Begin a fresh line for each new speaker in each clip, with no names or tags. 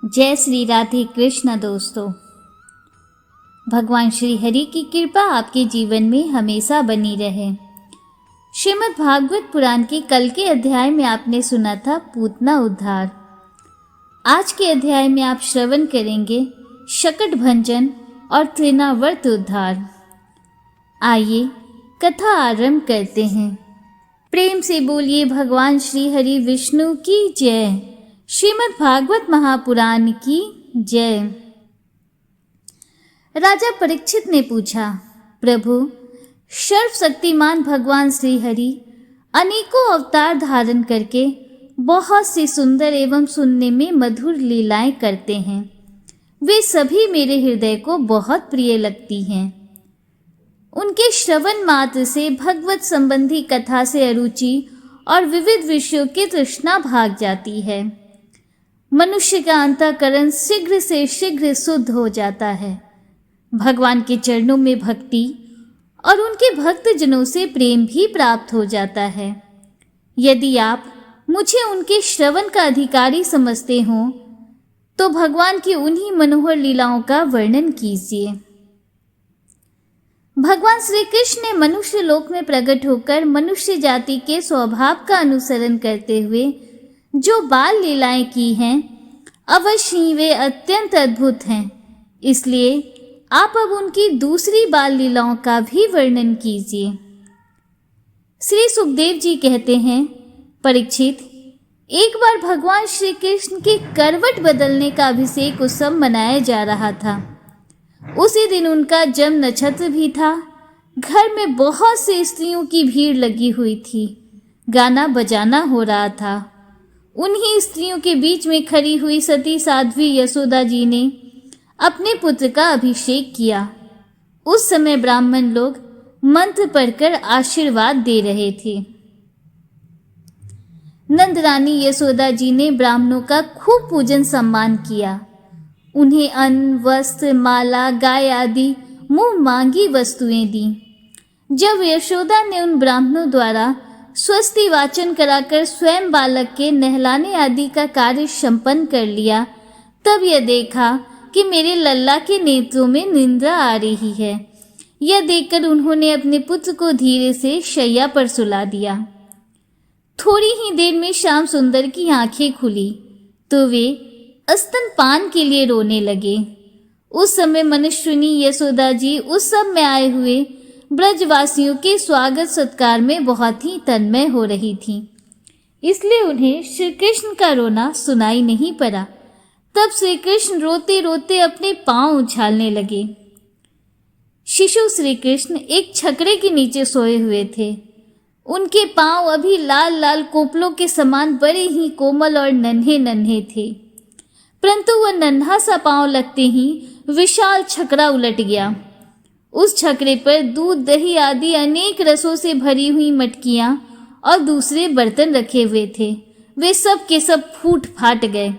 जय श्री राधे कृष्ण। दोस्तों, भगवान श्री हरि की कृपा आपके जीवन में हमेशा बनी रहे। श्रीमद् भागवत पुराण के कल के अध्याय में आपने सुना था पूतना उद्धार। आज के अध्याय में आप श्रवण करेंगे शकट भंजन और तृणावर्त उद्धार। आइए कथा आरंभ करते हैं। प्रेम से बोलिए भगवान श्री हरि विष्णु की जय। श्रीमद् भागवत महापुराण की जय। राजा परीक्षित ने पूछा, प्रभु, सर्वशक्तिमान भगवान श्री हरि अनेकों अवतार धारण करके बहुत सी सुंदर एवं सुनने में मधुर लीलाएं करते हैं। वे सभी मेरे हृदय को बहुत प्रिय लगती हैं। उनके श्रवण मात्र से भगवत संबंधी कथा से अरुचि और विविध विषयों की तृष्णा भाग जाती है। मनुष्य का अंतःकरण शीघ्र से शीघ्र शुद्ध हो जाता है। भगवान के चरणों में भक्ति और उनके भक्त जनों से प्रेम भी प्राप्त हो जाता है। यदि आप मुझे उनके श्रवण का अधिकारी समझते हो तो भगवान की उन्हीं मनोहर लीलाओं का वर्णन कीजिए। भगवान श्री कृष्ण ने मनुष्य लोक में प्रकट होकर मनुष्य जाति के स्वभाव का अनुसरण करते हुए जो बाल लीलाएं की हैं, अवश्य ही वे अत्यंत अद्भुत हैं। इसलिए आप अब उनकी दूसरी बाल लीलाओं का भी वर्णन कीजिए। श्री सुखदेव जी कहते हैं, परीक्षित, एक बार भगवान श्री कृष्ण के करवट बदलने का अभिषेक उत्सव मनाया जा रहा था। उसी दिन उनका जन्म नक्षत्र भी था। घर में बहुत सी स्त्रियों की भीड़ लगी हुई थी। गाना बजाना हो रहा था। उन्हीं स्त्रियों के बीच में खड़ी हुई सती साध्वी यशोदा जी ने अपने पुत्र का अभिषेक किया। उस समय ब्राह्मण लोग मंत्र पढ़कर आशीर्वाद दे रहे थे। नंद रानी यशोदा जी ने ब्राह्मणों का खूब पूजन सम्मान किया। उन्हें अन्न, वस्त्र, माला, गाय आदि मुंह मांगी वस्तुएं दी। जब यशोदा ने उन ब्राह्मणों द्वारा स्वस्ति वाचन कराकर स्वयं बालक के नहलाने आदि का कार्य संपन्न कर लिया, तब यह देखा कि मेरे लल्ला के नेत्रों में निंद्रा आ रही है। यह देखकर उन्होंने अपने पुत्र को धीरे से शैया पर सुला दिया। थोड़ी ही देर में श्याम सुंदर की आंखें खुली तो वे स्तनपान के लिए रोने लगे। उस समय मनुष्यनी यशोदा जी उस सब में आए हुए ब्रजवासियों के स्वागत सत्कार में बहुत ही तन्मय हो रही थीं। इसलिए उन्हें श्री कृष्ण का रोना सुनाई नहीं पड़ा। तब श्री कृष्ण रोते रोते अपने पांव उछालने लगे। शिशु श्री कृष्ण एक छकड़े के नीचे सोए हुए थे। उनके पांव अभी लाल लाल कोपलों के समान बड़े ही कोमल और नन्हे नन्हे थे, परंतु वह नन्हा सा पांव लगते ही विशाल छकड़ा उलट गया। उस छकड़े पर दूध, दही आदि अनेक रसों से भरी हुई मटकियां और दूसरे बर्तन रखे हुए थे। वे सब के सब फूट फाट गए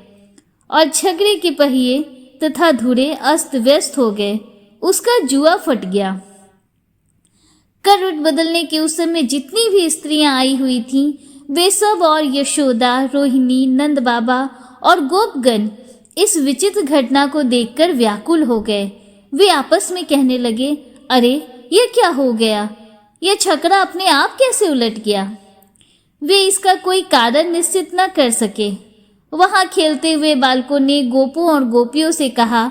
और छकड़े के पहिए तथा धुरे अस्त व्यस्त हो गए। उसका जुआ फट गया। करवट बदलने के उस समय जितनी भी स्त्रियां आई हुई थीं, वे सब और यशोदा, रोहिणी, नंद बाबा और गोपगण इस विचित्र घटना को देखकर व्याकुल हो गए। वे आपस में कहने लगे, अरे यह क्या हो गया? यह छकड़ा अपने आप कैसे उलट गया? वे इसका कोई कारण निश्चित न कर सके। वहां खेलते हुए बालकों ने गोपों और गोपियों से कहा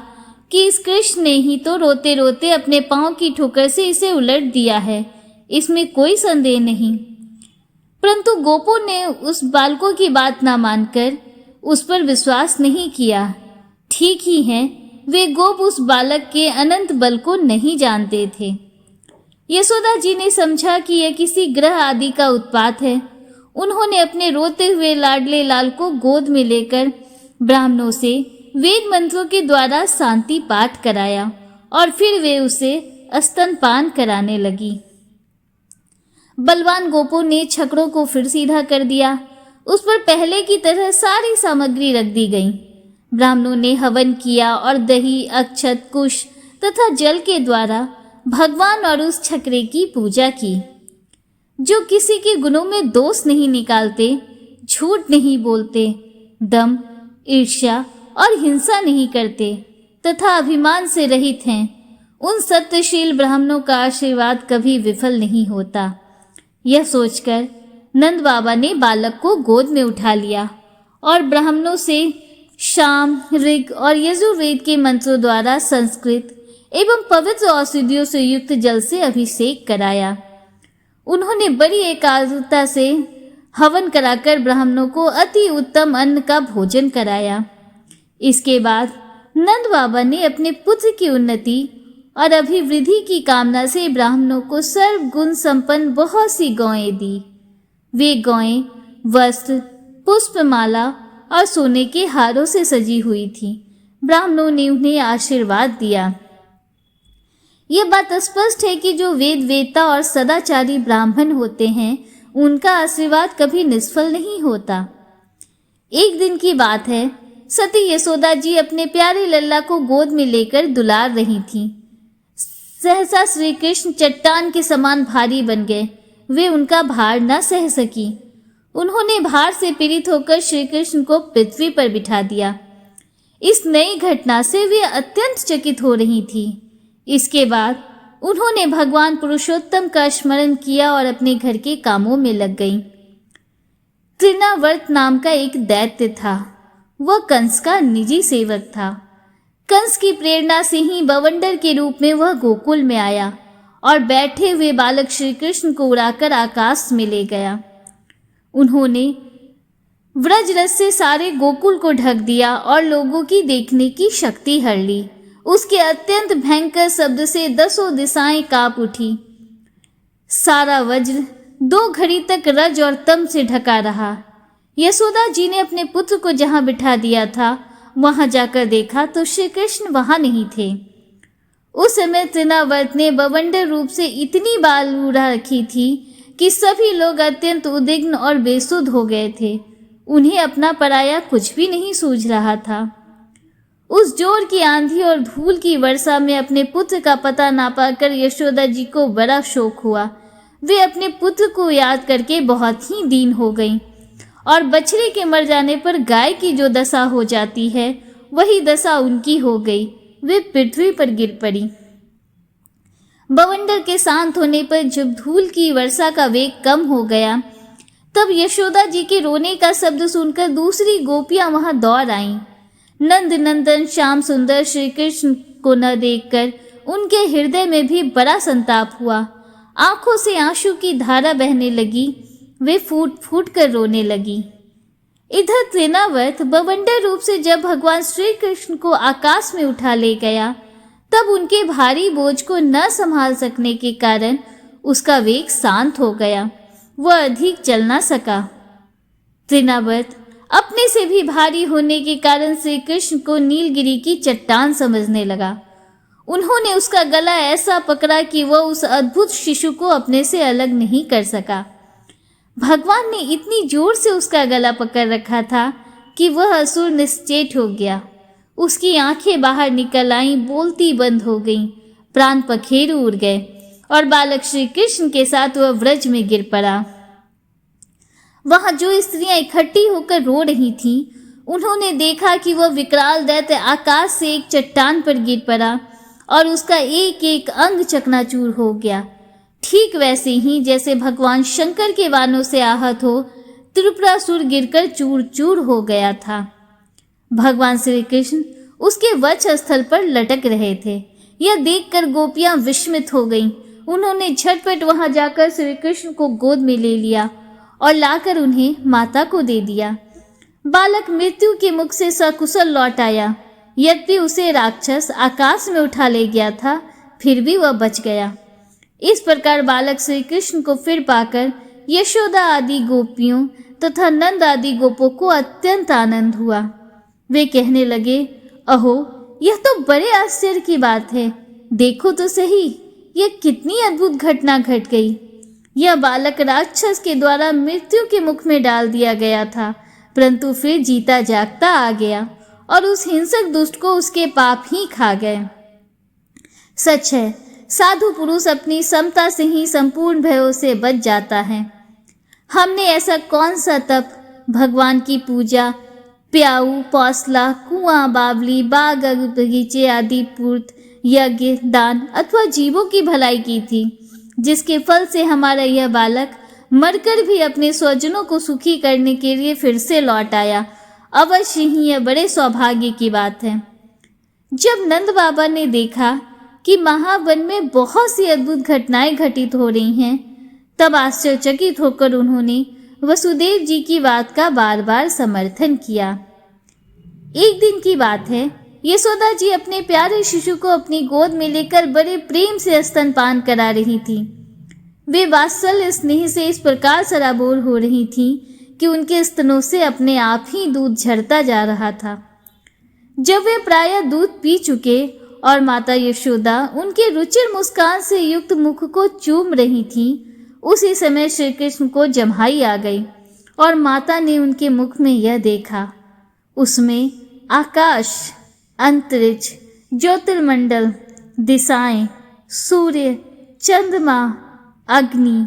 कि इस कृष्ण ने ही तो रोते रोते अपने पांव की ठोकर से इसे उलट दिया है, इसमें कोई संदेह नहीं। परंतु गोपों ने उस बालकों की बात ना मानकर उस पर विश्वास नहीं किया। ठीक ही है, वे गोप उस बालक के अनंत बल को नहीं जानते थे। यशोदा जी ने समझा कि यह किसी ग्रह आदि का उत्पात है। उन्होंने अपने रोते हुए लाडले लाल को गोद में लेकर ब्राह्मणों से वेद मंत्रों के द्वारा शांति पाठ कराया और फिर वे उसे स्तनपान कराने लगी। बलवान गोपों ने छकड़ों को फिर सीधा कर दिया। उस पर पहले की तरह सारी सामग्री रख दी गई। ब्राह्मणों ने हवन किया और दही, अक्षत, कुश तथा जल के द्वारा भगवान और उस छकड़े की पूजा की। जो किसी के गुणों में दोष नहीं निकालते, झूठ नहीं बोलते, दम, ईर्ष्या और हिंसा नहीं करते तथा अभिमान से रहित हैं, उन सत्यशील ब्राह्मणों का आशीर्वाद कभी विफल नहीं होता। यह सोचकर नंद बाबा ने बालक को गोद में उठा लिया और ब्राह्मणों से शाम, ऋग और यजुर्वेद के मंत्रों द्वारा संस्कृत एवं पवित्र औषधियों से युक्त जल से अभिषेक कराया। उन्होंने बड़ी एकाग्रता से हवन कराकर ब्राह्मणों को अति उत्तम अन्न का भोजन कराया। इसके बाद नंद बाबा ने अपने पुत्र की उन्नति और अभिवृद्धि की कामना से ब्राह्मणों को सर्वगुण संपन्न बहुत सी गौएं दी। वे गौएं वस्त्र, पुष्पमाला और सोने के हारों से सजी हुई थी। ब्राह्मणों ने उन्हें आशीर्वाद दिया। यह बात स्पष्ट है कि जो वेद वेत्ता और सदाचारी ब्राह्मण होते हैं, उनका आशीर्वाद कभी निष्फल नहीं होता। एक दिन की बात है, सती यशोदा जी अपने प्यारे लल्ला को गोद में लेकर दुलार रही थीं। सहसा श्री कृष्ण चट्टान के समान भारी बन गए। वे उनका भार न सह सकी। उन्होंने भार से पीड़ित होकर श्री कृष्ण को पृथ्वी पर बिठा दिया। इस नई घटना से वे अत्यंत चकित हो रही थी। इसके बाद उन्होंने भगवान पुरुषोत्तम का स्मरण किया और अपने घर के कामों में लग गईं। तृणावर्त नाम का एक दैत्य था। वह कंस का निजी सेवक था। कंस की प्रेरणा से ही बवंडर के रूप में वह गोकुल में आया और बैठे हुए बालक श्री कृष्ण को उड़ाकर आकाश में ले गया। उन्होंने व्रज रस से सारे गोकुल को ढक दिया और लोगों की देखने की शक्ति हर ली। उसके अत्यंत भयंकर शब्द से 10 दिशाएं कांप उठी। सारा वज्र 2 घड़ी तक रज और तम से ढका रहा। यशोदा जी ने अपने पुत्र को जहां बिठा दिया था, वहां जाकर देखा तो श्री कृष्ण वहां नहीं थे। उस समय तृणावर्त ने बवंडर रूप से इतनी बाल उड़ा रखी थी कि सभी लोग अत्यंत उद्विग्न और बेसुध हो गए थे। उन्हें अपना पराया कुछ भी नहीं सूझ रहा था। उस जोर की आंधी और धूल की वर्षा में अपने पुत्र का पता ना पाकर यशोदा जी को बड़ा शोक हुआ। वे अपने पुत्र को याद करके बहुत ही दीन हो गईं और बछड़े के मर जाने पर गाय की जो दशा हो जाती है, वही दशा उनकी हो गई। वे पृथ्वी पर गिर पड़ी। बवंडर के शांत होने पर जब धूल की वर्षा का वेग कम हो गया, तब यशोदा जी के रोने का शब्द सुनकर दूसरी गोपियां वहां दौड़ आईं। नंद नंदन श्याम सुंदर श्री कृष्ण को न देखकर उनके हृदय में भी बड़ा संताप हुआ। आंखों से आंसू की धारा बहने लगी। वे फूट फूट कर रोने लगी। इधर तृणावर्त बवंडर रूप से जब भगवान श्री कृष्ण को आकाश में उठा ले गया, तब उनके भारी बोझ को न संभाल सकने के कारण उसका वेग शांत हो गया। वह अधिक चल न सका। तृणावर्त अपने से भी भारी होने के कारण श्री कृष्ण को नीलगिरी की चट्टान समझने लगा। उन्होंने उसका गला ऐसा पकड़ा कि वह उस अद्भुत शिशु को अपने से अलग नहीं कर सका। भगवान ने इतनी जोर से उसका गला पकड़ रखा था कि वह असुर निश्चेत हो गया। उसकी आंखें बाहर निकल आईं, बोलती बंद हो गईं, प्राण पखेरु उड़ गए और बालक श्री कृष्ण के साथ वह व्रज में गिर पड़ा। वहां जो स्त्रियां इकट्ठी होकर रो रही थीं, उन्होंने देखा कि वह विकराल दैत्य आकाश से एक चट्टान पर गिर पड़ा और उसका एक एक अंग चकनाचूर हो गया। ठीक वैसे ही जैसे भगवान शंकर के बाणों से आहत हो त्रिपुरासुर गिरकर चूर चूर हो गया था। भगवान श्री कृष्ण उसके वक्ष स्थल पर लटक रहे थे। यह देखकर गोपियां विस्मित हो गईं। उन्होंने झटपट वहां जाकर श्री कृष्ण को गोद में ले लिया और लाकर उन्हें माता को दे दिया। बालक मृत्यु के मुख से सकुशल लौट आया। यद्यपि उसे राक्षस आकाश में उठा ले गया था, फिर भी वह बच गया। इस प्रकार बालक श्री कृष्ण को फिर पाकर यशोदा आदि गोपियों तथा नंद आदि गोपों को अत्यंत आनंद हुआ। वे कहने लगे, अहो, यह तो बड़े आश्चर्य की बात है। देखो तो सही, यह कितनी अद्भुत घटना घट गई। यह बालक राक्षस के द्वारा मृत्यु के मुख में डाल दिया गया था, परंतु फिर जीता जागता आ गया और उस हिंसक दुष्ट को उसके पाप ही खा गए। सच है, साधु पुरुष अपनी समता से ही संपूर्ण भयों से बच जाता है। हमने ऐसा कौन सा तप, भगवान की पूजा, प्याऊ, पौसला, कुआं, बावली, बाग बगीचे आदि पूर्त, यज्ञ, दान अथवा जीवों की भलाई की थी, जिसके फल से हमारा यह बालक मरकर भी अपने स्वजनों को सुखी करने के लिए फिर से लौट आया। अवश्य ही यह बड़े सौभाग्य की बात है। जब नंद बाबा ने देखा कि महावन में बहुत सी अद्भुत घटनाएं घटित हो रही हैं, तब आश्चर्यचकित होकर उन्होंने वसुदेव जी की बात का बार बार समर्थन किया। एक दिन की बात है, यशोदा जी अपने प्यारे शिशु को अपनी गोद में लेकर बड़े प्रेम से स्तनपान करा रही थी। वे वात्सल्य स्नेह से इस प्रकार सराबोर हो रही थी कि उनके स्तनों से अपने आप ही दूध झरता जा रहा था। जब वे प्रायः दूध पी चुके और माता यशोदा उनके रुचिर मुस्कान से युक्त मुख को चूम रही थी, उसी समय श्री कृष्ण को जम्हाई आ गई और माता ने उनके मुख में यह देखा। उसमें आकाश, अंतरिक्ष, ज्योतिर्मंडल, दिशाएं, सूर्य, चंद्रमा, अग्नि,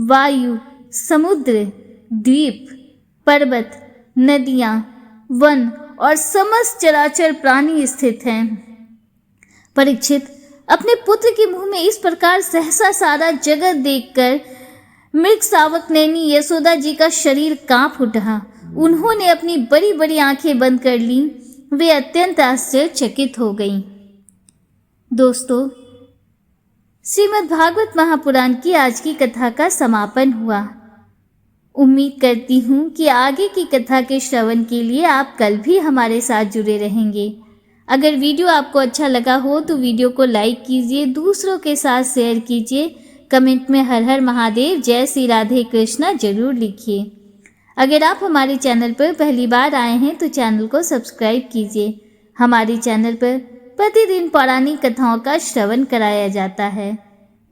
वायु, समुद्र, द्वीप, पर्वत, नदियां, वन और समस्त चराचर प्राणी स्थित हैं। परीक्षित अपने पुत्र के मुंह में इस प्रकार सहसा सारा जगत देखकर मृग सावक नैनी यशोदा जी का शरीर कांप उठा। उन्होंने अपनी बड़ी बड़ी आंखें बंद कर लीं। वे अत्यंत आश्चर्यचकित हो गईं। दोस्तों, श्रीमद् भागवत महापुराण की आज की कथा का समापन हुआ। उम्मीद करती हूँ कि आगे की कथा के श्रवण के लिए आप कल भी हमारे साथ जुड़े रहेंगे। अगर वीडियो आपको अच्छा लगा हो तो वीडियो को लाइक कीजिए, दूसरों के साथ शेयर कीजिए, कमेंट में हर हर महादेव, जय श्री राधे कृष्णा जरूर लिखिए। अगर आप हमारे चैनल पर पहली बार आए हैं तो चैनल को सब्सक्राइब कीजिए। हमारे चैनल पर प्रतिदिन पौराणिक कथाओं का श्रवण कराया जाता है।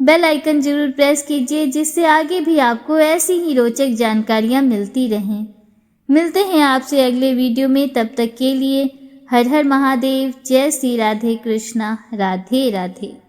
बेल आइकन जरूर प्रेस कीजिए, जिससे आगे भी आपको ऐसी ही रोचक जानकारियाँ मिलती रहें। मिलते हैं आपसे अगले वीडियो में, तब तक के लिए हर हर महादेव, जय श्री राधे कृष्णा, राधे राधे।